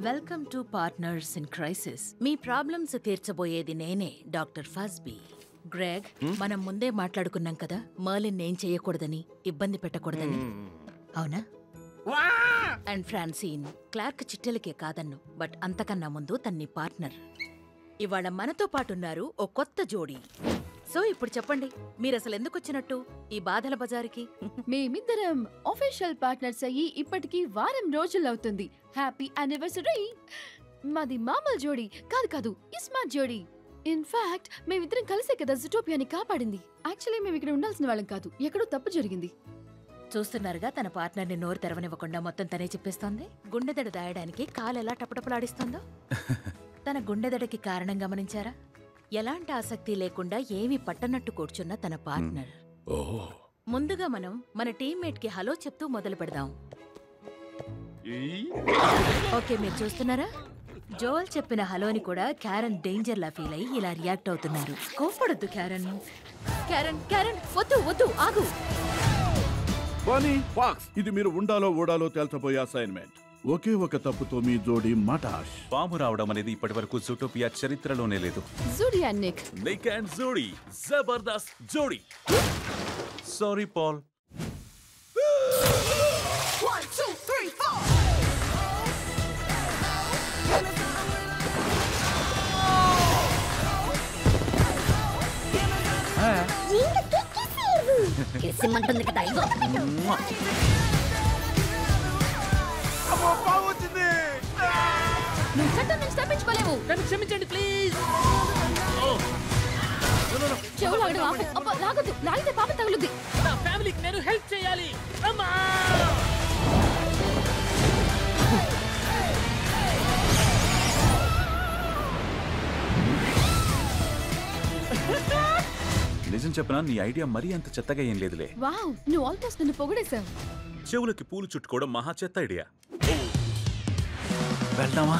Welcome to partners in crisis. మీ problems తీర్చబోయేది నేనే, డాక్టర్ ఫస్బీ. గ్రెగ్, మనం ముందే మాట్లాడుకున్నాం కదా మర్లిన్ ఏం చేయకూడదని, ఇబ్బంది పెట్టకూడదని. అవునా? అండ్ ఫ్రాన్సీన్, క్లార్క్ చిట్టెలకే కాదన్ను, బట్ అంతకన్నా ముందు తన్ని పార్ట్నర్. ఇవాళ మనతో పాటున్నారు ఓ కొత్త జోడీ. సో ఇప్పుడు చెప్పండి, మీరసలు ఎందుకు వచ్చినట్టు ఈ బాధల బజారుకి? మేమిద్దరం ఆఫీషియల్ పార్ట్నర్స్ అయ్యి ఇప్పటికి వారం రోజులవుతుంది. Happy anniversary! మాది మామూలు జోడీ కాదు, ఇస్మార్ట్ జోడీ. ఇన్ఫాక్ట్ మేమిద్దరం కలిసే కదా జుటోపియాని కాపాడింది. యాక్చువల్లీ మేము ఇక్కడ ఉండాల్సిన వాళ్ళం కాదు, ఎక్కడో తప్పు జరిగింది. చూస్తున్నారుగా, తన పార్ట్నర్ని నోరు తెరవనివ్వకుండా మొత్తం తనే చెప్పేస్తోంది. గుండెదడ దాయడానికి కాలెలా టపటపలాడిస్తుందో. తన గుండెదడకి కారణం గమనించారా? ఎలాంటి ఆసక్తి లేకుండా ఏమీ పట్టనట్టు కూర్చున్న తన పార్ట్నర్. ముందుగా మనం మన టీమ్మేట్ కి హలో చెప్తూ మొదలు పెడదాం. ఓకే, మీరు చూస్తున్నారా? జోల్ చెప్పిన హలోని కూడా క్యారన్ డేంజర్ లా ఫీల్ అయ్యి ఇలా రియాక్ట్ అవుతున్నారు. కోపడొద్దు క్యారన్. క్యారన్ వద్దు ఆగు. బానీ, ఫాక్స్, ఇది మీరు ఉండాలో ఓడాలో తేల్చబోయే అసైన్మెంట్. ఒకే ఒక తప్పుతో మీ జోడీ మటాష్. పాము రావడం అనేది ఇప్పటి వరకు జూటోపియా చరిత్రలోనే లేదు. Judea Nick and Jodi Jabardasth జోడీ. Sorry Paul. నువ్వు చట్టం నుంచి తప్పించుకోలేవు. నన్ను క్షమించండి ప్లీజ్. చెవు లాగడం ఆపు. అబ్బా, లాగొద్దు. లాగితే పాపం తగులుద్ది. నా ఫ్యామిలీకి నేను హెల్ప్ చేయాలి. అమ్మా! నిజం చెప్పనా, నీ ఐడియా మరీ అంత చెత్తగా ఏం లేదులే. వావ్, నువ్వు ఆల్మోస్ట్ నన్ను పొగిడేశావు. చెవులకి పూలు చుట్టుకోవడం మహా చెత్త ఐడియా. వెళ్దామా?